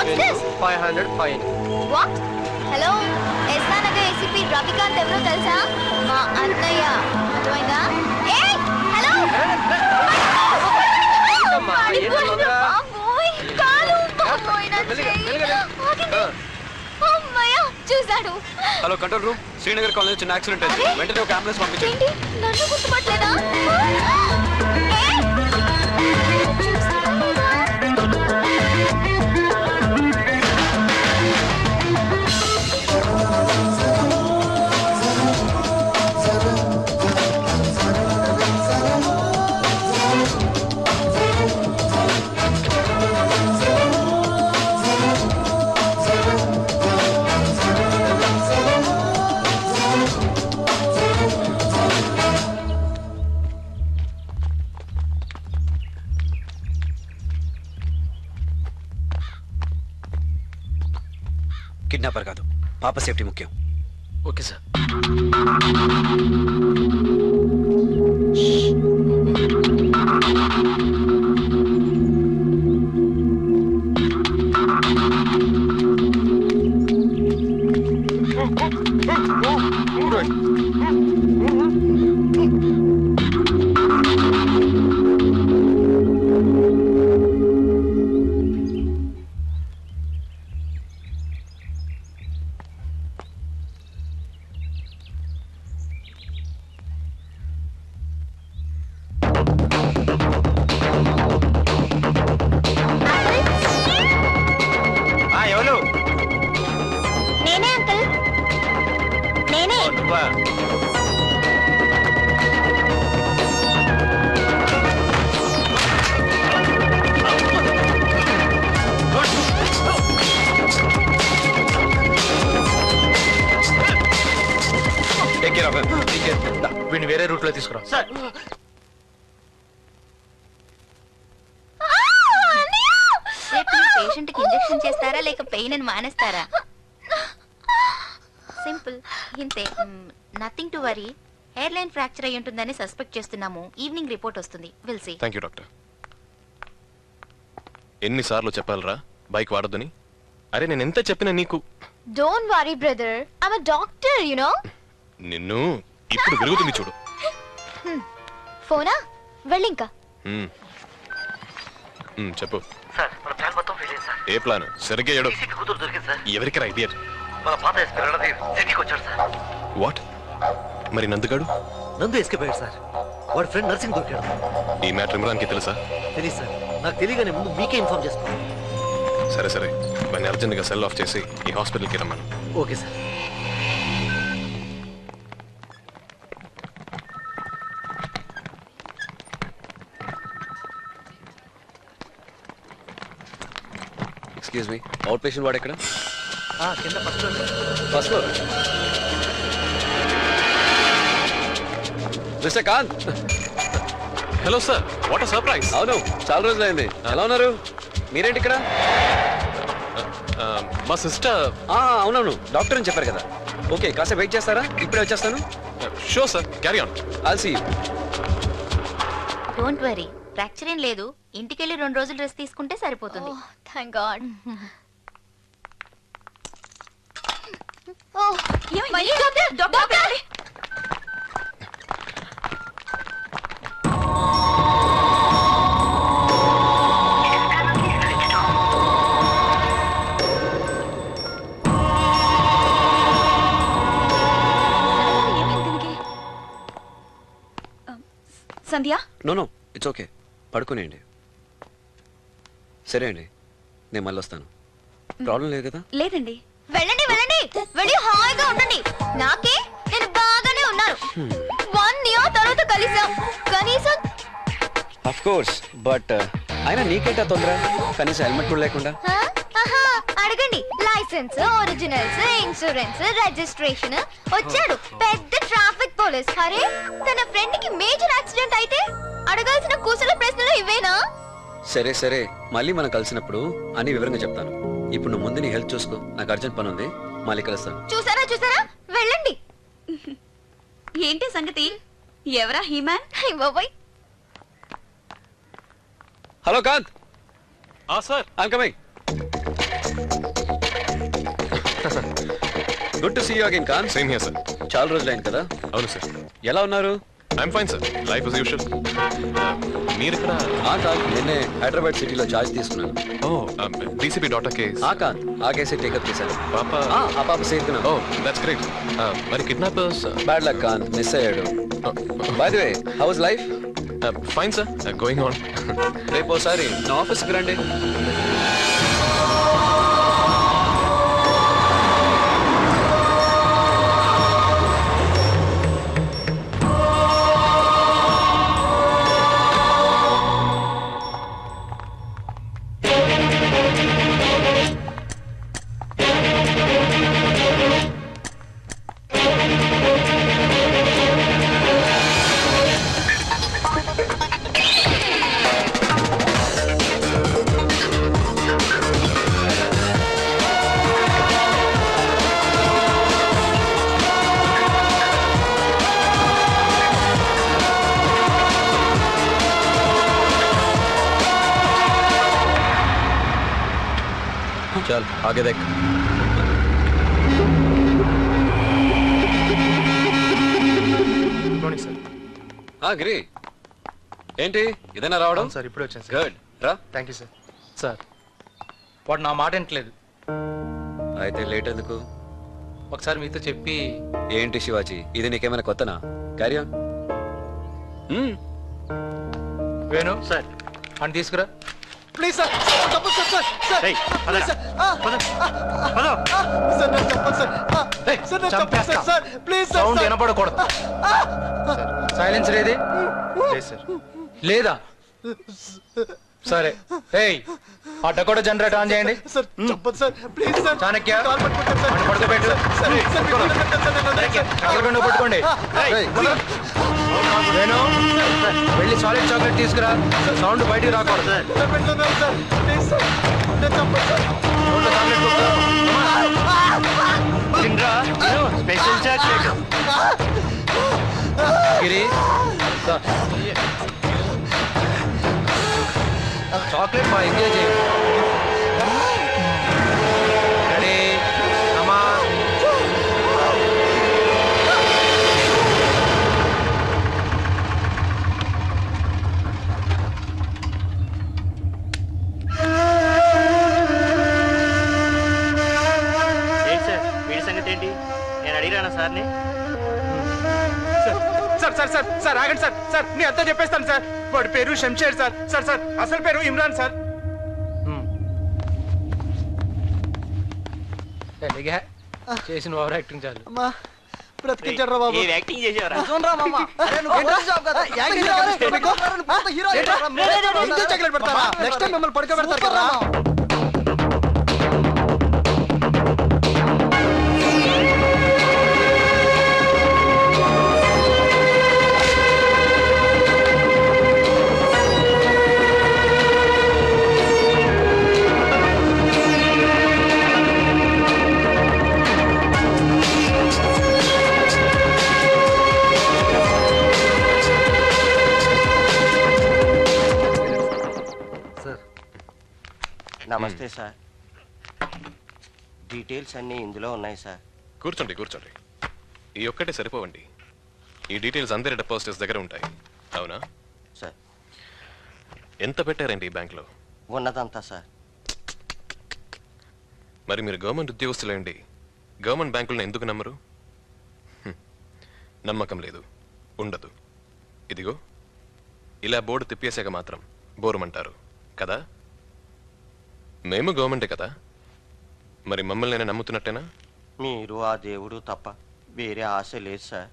What's this? 500 fine. What? Hello? S R Nagar ACP Ravikanth ఎవరో తెలుసా? మా అన్నయ్య. అర్థమైందా? ఏయ్! హలో! చూసాడు. Hello control room, Srinagar colony చిన్న యాక్సిడెంట్ అయింది. వెంటనే ఒక అంబులెన్స్ పంపించండి. నన్ను గుర్తుపట్టలేదా? కిడ్నాపర్ కాదు, పాప సేఫ్టీ ముఖ్యం. Okay sir. నేనే అంకుల్, నేనే. వీడిని వేరే రూట్ లో తీసుకురా సార్. పేషెంట్ కి ఇంజెక్షన్ చేస్తారా లేక పెయిన్ అని మానేస్తారా? సింపుల్, ఇంతే. Nothing to worry. Hair line fracture అయి ఉంటుందని సస్పెక్ట్ చేస్తున్నాము. ఈవినింగ్ రిపోర్ట్ వస్తుంది. Will see. Thank you doctor. ఎన్నిసార్లు చెప్పాలరా బైక్ వాడొద్దని? అరే నేను ఎంత చెప్పినా నీకు. Don't worry brother, I'm a doctor, you know. నిన్ను ఇప్పుడు వెలుగుతుంది చూడు. ఫోనా? వెళ్ళింకా చెప్పు. సార్ మన ప్లాన్ మొత్తం ఫెయిల్ అయింది సార్. ఏ ప్లాన్? సరిగ్గా ఏడు. ఈసీకి కూతురు దొరికింది సార్. ఎవరికి ఐడియా? మన పాత ఎస్పీ రణధీర్ సిటీకి వచ్చాడు సార్. వాట్? మరి నందుగాడు? నందు ఎస్కేప్ అయ్యాడు సార్. వాడి ఫ్రెండ్ నర్సింగ్ దొరికాడు. ఈ మ్యాటర్ ఇమ్రాన్కి తెలుసా? తెలియదు సార్. నాకు తెలియగానే ముందు మీకే ఇన్ఫార్మ్ చేస్తాను. సరే సరే, వాడిని అర్జెంట్గా సెల్ ఆఫ్ చేసి ఈ హాస్పిటల్కి రమ్మను. Okay sir. Excuse me, out patient వాడు ఎక్కడ? కింద first floor sir. First floor. Mister Kanth. Hello sir, what a surprise. అవును, చాలా రోజులు అయింది. ఎలా ఉన్నారు? మీరేంటి ఇక్కడ? మా సిస్టర్. అవునవును, డాక్టర్ అని చెప్పారు కదా. ఓకే, కాసేపు వెయిట్ చేస్తారా? ఇప్పుడే వచ్చేస్తాను. Sure sir, carry on. I'll see you. Don't worry, fracture ఏం లేదు. ఇంటికెళ్ళి 2 రోజులు రెస్ట్ తీసుకుంటే సరిపోతుంది. Thank God. Sandhya? No it's okay, పడుకునేయండి. సరే అండి, నేను మళ్ళీ వస్తాను. ప్రాబ్లం లేదు కదా? లేదండి. వెళ్ళండి వెళ్ళండి, వెళ్ళి హాయిగా ఉండండి. నాకే నేను బాగానే ఉన్నాను. 1 year తర్వాత కలిసాం. కనీసం ఆఫ్ కోర్స్, బట్ అయినా నీకేంటా తొందర? కనీసం హెల్మెట్ కూడా లేకుండా. అడగండి. Licence, originals, insurance, registration. వచ్చాడు పెద్ద ట్రాఫిక్ పోలీస్. అరే, తన ఫ్రెండ్ కి మేజర్ యాక్సిడెంట్ అయితే అడగాల్సిన కుశల ప్రశ్నలు ఇవేనా? సరే సరే, మళ్ళీ మనం కలిసినప్పుడు అన్ని వివరంగా చెప్తాను. ఇప్పుడు నువ్వు ముందు నీ హెల్త్ చూసుకో. నాకు అర్జెంట్ పని ఉంది, మళ్ళీ కలుస్తాను. చూసారా చూసారా, వెళ్ళండి. ఏంటి సంగతి? ఎవరా హీమాన్? బాబాయ్. Hello Kanth. Sir, I'm coming. Good to see you again Kanth. Same here sir. చాలా రోజులైంది కదా. అవును సార్. ఎలా ఉన్నారు? I'm fine sir. Life is usual. మీరు ఇక్కడ కాంత్, నిన్నే హైదరాబాద్ సిటీలో ఛార్జ్ తీసుకున్నాను. DCP daughter case. కాంత్, ఆ కేసే టేకప్ చేశాను. పాప. ఆ పాప సేఫ్గా. Oh that's great. మరి kidnappers. Bad luck Kanth, miss అయ్యాడు. By the way, how was life? Fine sir, going on. రేపు ఒకసారి నా ఆఫీస్కి రండి. चल आगे देख. Good morning sir. గిరి, ఏంటి ఇదేనా రావడం? సార్ ఇప్పుడే వచ్చాను సార్. గుడ్, రా. Thank you sir. సార్ వాడు నా మాట వింటలేదు. అయితే లేట్ ఎందుకు? ఒకసారి మీతో చెప్పి. ఏంటి శివాజీ, ఇది నీకేమైనా కొత్తనా? Carry on. వేణు సార్ అని తీసుకురా ప్లీజ్ సార్. సౌండ్ వినపడకూడదు. సైలెన్స్ లేది లేదా? సరే, ఏయ్ ఆ డకోటా జనరేటర్ ఆన్ చేయండి. చాణక్య పడుకోబెట్టు. పట్టుకోండి. వేణు వెళ్ళి సాలిడ్ చాక్లెట్ తీసుకురా. సౌండ్ బయటికి రాకూడదు. Special chocolate. గిరి చాక్లెట్ బాగా ఎంజాయ్ చేయ. రెడీ అమ్మా. సార్ ఆగండి సార్. సార్ నేను అంతా చెప్పేస్తాను సార్. వాడి పేరు శంషేర్ సార్. సార్ సార్ అసలు పేరు ఇమ్రాన్ సార్. చేసిన ఓవర్ యాక్టింగ్ చాలు. బ్రతికించారా బాబు? యాక్టింగ్ చేసేవారా? నెక్స్ట్ టైం మిమ్మల్ని పడుకోబెడతారు కదా. నమస్తే సార్. డీటెయిల్స్ అన్నీ ఇందులో ఉన్నాయి సార్. కూర్చోండి. ఈ ఒక్కటే సరిపోవండి. ఈ డీటెయిల్స్ అందరి డిపాజిటర్స్ దగ్గర ఉంటాయి. అవునా సార్? ఎంత పెట్టారండి ఈ బ్యాంక్లో? ఉన్నదంతా సార్. మరి మీరు గవర్నమెంట్ ఉద్యోగస్తులేండి, గవర్నమెంట్ బ్యాంకులను ఎందుకు నమ్మరు? నమ్మకం లేదు, ఉండదు. ఇదిగో ఇలా బోర్డు తిప్పేసాక మాత్రం బోరుమంటారు కదా. మేము గవర్నమెంటే కదా, మరి మమ్మల్ని నేను నమ్ముతున్నట్టేనా? మీరు ఆ దేవుడు తప్ప వేరే ఆశ లేదు సార్.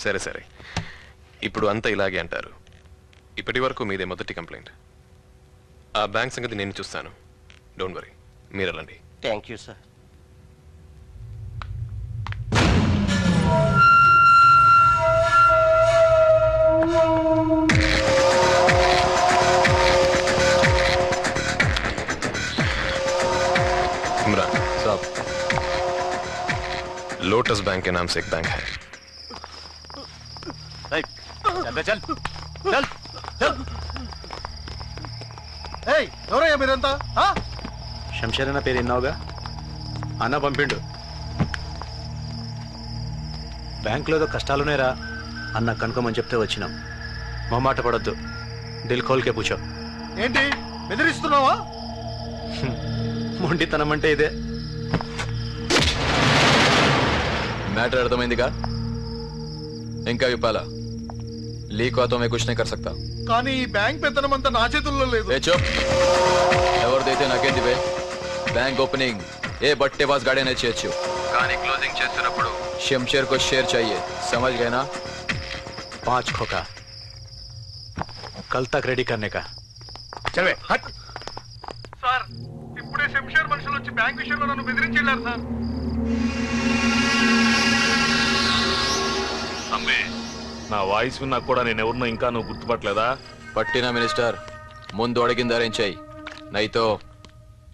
సరే, ఇప్పుడు అంతా ఇలాగే అంటారు. ఇప్పటి వరకు మీదే మొదటి కంప్లైంట్. ఆ బ్యాంక్ సంగతి నేను చూస్తాను. డోంట్ వరీ, మీరు వెళ్ళండి. Thank you sir. इमरान साहब, लोटस बैंक के नाम से एक बैंक है. चल चल चल. ఎవరయ్యా మీరంతా? శంషేర్ అన్న పేరు విన్నావుగా? అన్న పంపిండు. బ్యాంకులో ఏదో కష్టాలునేరా అన్న కనుకోమని చెప్తే వచ్చినాం. మొహమాట పడొద్దు, దిల్ ఖోల్కే పూచో. ఏంటి బెదిరిస్తున్నావా? మొండితనం అంటే ఇదే. मैटर అర్థమైందిగా? ఇంకా విప్పాలా? లీక్ తో మే కుछ नहीं कर सकता. కానీ ఈ బ్యాంక్ పెత్తనం అంతా నా చేతుల్లో లేదు. ఏ చూప్, ఎవరిదైతే నాకేంది బే? బ్యాంక్ ఓపెనింగ్ ఏ బట్టేబాజ్ గాడి అనేది చేయొచ్చు, కానీ క్లోజింగ్ చేస్తున్నప్పుడు शमशेर को शेयर चाहिए, समझ गए ना? 5 खोका कल तक रेडी करने का. చలవే హట్. సార్ ఇప్పుడే శంషేర్ మనుషులు వచ్చి బ్యాంక్ విషయంలో నన్ను బెదిరించారు సార్. అమ్మే, నా వాయిస్ విన్నా కూడా నేను ఎవరినో ఇంకా నువ్వు గుర్తుపట్టలేదా? పట్టిన మినిస్టర్ ముందు అడిగింది అరేంజ్ చేయి, నైతో.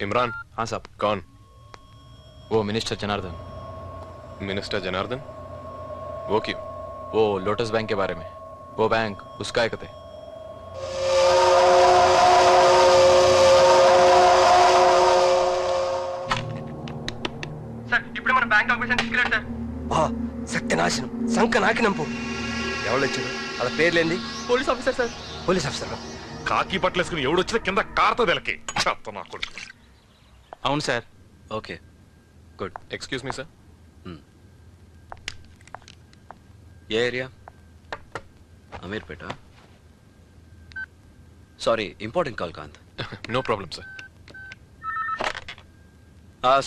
इमरान, हाँ साहब. कौन? वो मिनिस्टर जनार्दन. मिनिस्टर जनार्दन? वो क्यों? वो लोटस बैंक के बारे में. वो बैंक उसका एक थे. సార్ ఇప్పుడు మన బ్యాంక్ ఆఫీసర్ తీసుకెళ్ళాడు సార్. సత్యనాశనం సంక నాకినంపు. ఎవరు వచ్చారు? అలా పేర్లేంది? Police officer sir. Police officer. కాకి బట్టలేసుకుని ఎవడొచ్చినా కింద కారుతో తెలకి చెత్త నా కొడుకు. అవును sir. Okay, good. Excuse me sir. ఏ area? Ameerpet. Sorry, important call Kanth. No problem sir.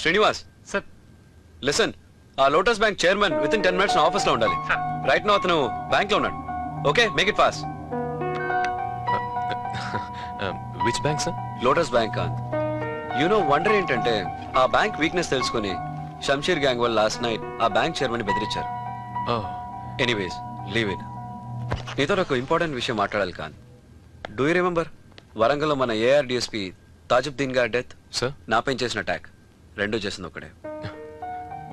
Srinivas sir. Listen, ఆ Lotus Bank chairman within 10 minutes నా ఆఫీస్ లో ఉండాలి. రైట్ నో అతను బ్యాంక్ లో ఉన్నాడు. Okay, make it fast. Which bank sir? Lotus Bank Kanth. You know wonder ఏంటంటే ఆ బ్యాంక్ వీక్నెస్ తెలుసుకుని షంషీర్ గ్యాంగ్ వాళ్ళు లాస్ట్ నైట్ ఆ బ్యాంక్ చైర్మన్ బెదిరించారు. Anyways, leave it. నీతో ఒక ఇంపార్టెంట్ విషయం మాట్లాడాలి కాంత్. డూ యూ రిమెంబర్ వరంగల్లో మన ఏఆర్డిఎస్పీ తాజుద్దీన్ గారి డెత్? सर నాపై చేసిన అటాక్ రెండూ చేసింది ఒకడే.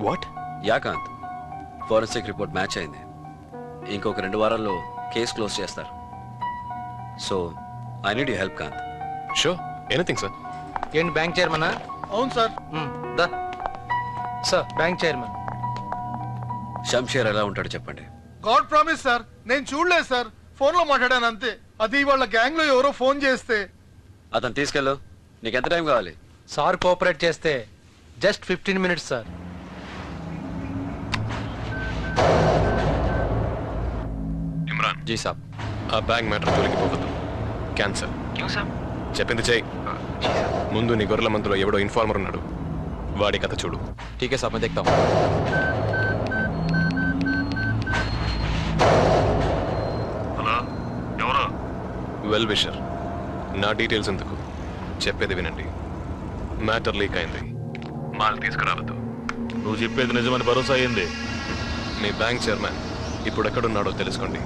What? Yeah Kanth, forensic report match అయింది. ఇంకొక 2 వారాల్లో కేసు క్లోజ్ చేస్తారు. So I need you help Kanth. Sure, anything sir. ఏంటి బ్యాంక్ చైర్మన్? అవును sir. Sir bank chairman. Shamsher ఎలా ఉంటాడో చెప్పండి. గాడ్ ప్రామిస్ సార్, నేను చూడలేదు సార్, ఫోన్ లో మాట్లాడాను అంతే. అది వాళ్ళ గ్యాంగ్ లో ఎవరో ఫోన్ చేస్తే. అతను తీసుకెళ్ళు. నీకు ఎంత టైం కావాలి? సార్ కోఆపరేట్ చేస్తే జస్ట్ 15 minutes సార్. इमरान जी साहब. ఆ బ్యాంక్ మ్యాటర్ జోలికి పోవద్దు. క్యాన్సల్. చెప్పింది చెయ్యి. ముందు నీ గొర్రెల మందులో ఎవడో ఇన్ఫార్మర్ ఉన్నాడు, వాడి కథ చూడు. ठीक है साहब, मैं देखता हूँ. హలో, ఎవరు? వెల్ విషర్, నా డీటెయిల్స్ ఎందుకు, చెప్పేది వినండి. మ్యాటర్ లీక్ అయింది, మాల్ తీసుకురావద్దు. నువ్వు చెప్పేది నిజమని భరోసా అయింది. మీ బ్యాంక్ చైర్మన్ ఇప్పుడు ఎక్కడున్నాడో తెలుసుకోండి,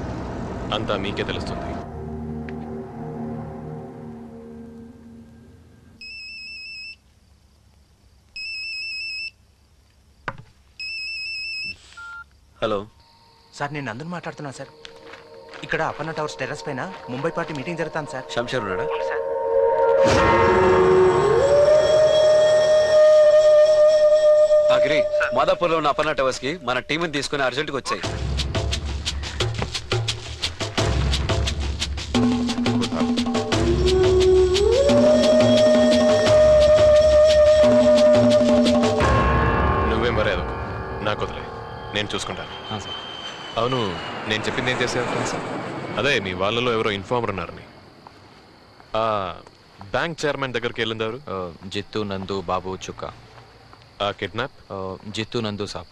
అంతా మీకే తెలుస్తుంది. హలో సార్, నేను నందుని మాట్లాడుతున్నాను సార్. ఇక్కడ అపర్ణ టవర్స్ టెర్రస్ పైన ముంబై పార్టీ మీటింగ్ జరుగుతాను సార్. షంషేర్ ఉన్నాడా? గిరి, మాదాపూర్లో ఉన్న అపర్ణ టవర్స్ కి మన టీంని తీసుకుని అర్జెంట్గా వచ్చాయి. నువ్వేం మర్యాద నాకు వదిలే, నేను చూసుకుంటాను. हाँ सर. అవును, నేను చెప్పింది ఏం చేసేవారు సార్? అదే మీ వాళ్ళలో ఎవరో ఇన్ఫార్మర్ ఉన్నారని. ఆ బ్యాంక్ చైర్మన్ దగ్గరికి వెళ్ళిందారు? जित्तू नंदू बाबू चुका. ఆ కిడ్నాప్? जित्तू नंदू साहब.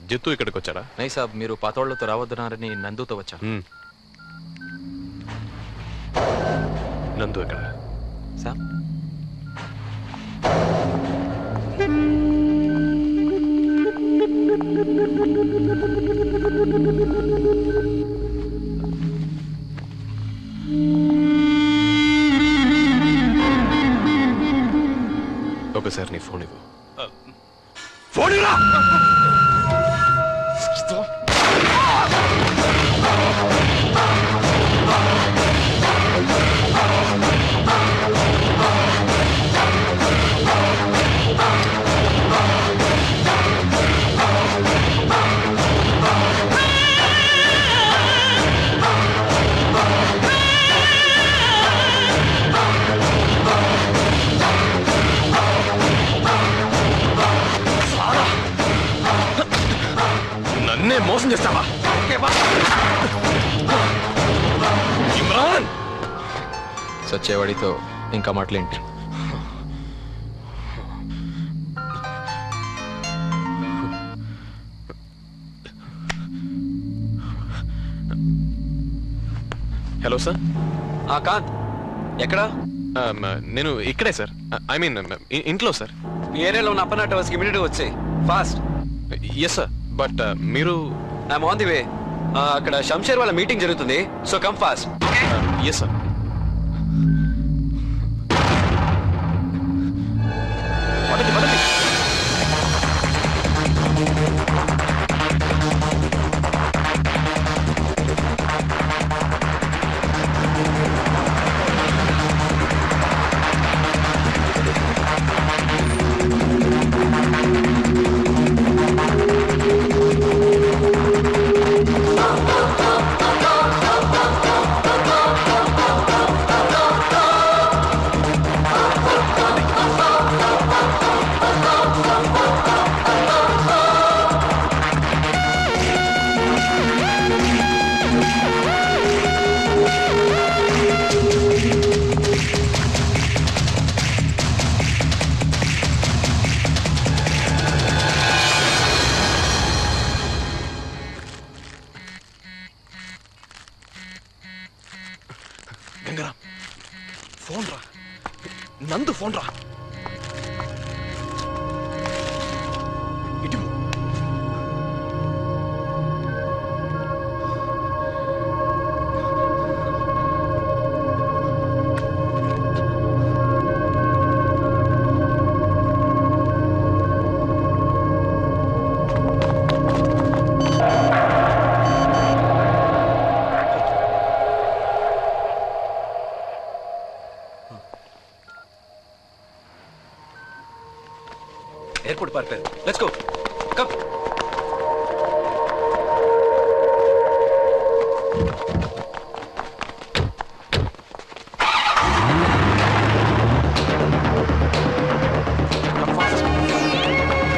జిత్తు ఇక్కడికి వచ్చాడా? नहीं साहब, మీరు పాతోళ్లతో రావద్దన్నారని నందుతో వచ్చా. నందు ఎక్కడ? సార్, ఒకసారి నీ ఫోన్ ఇవ్వు. ఫోన్ ఇవ్వరా? మోసం చేస్తావా ఇమ్రాన్? సచ్చేవాడితో ఇంకా మాటలేంటి? Hello sir. కాంత్ ఎక్కడా? నేను ఇక్కడే సార్. ఐ మీన్ ఇంట్లో సార్. మీ ఏరియాలో ఉన్న అప్పన్న టవర్స్కి ఇమీడియట్గా వచ్చాయి, ఫాస్ట్. ఎస్ సార్, బట్ మీరు? I'm on the way. అక్కడ శంషేర్ వాళ్ళ మీటింగ్ జరుగుతుంది, so come fast. Yes sir. పదండి పదండి. గంగరా, ఫోన్ రా. నందు ఫోన్ రా. ఇటు ఎయిర్పోర్ట్ పారిపోయారు. Let's go, come.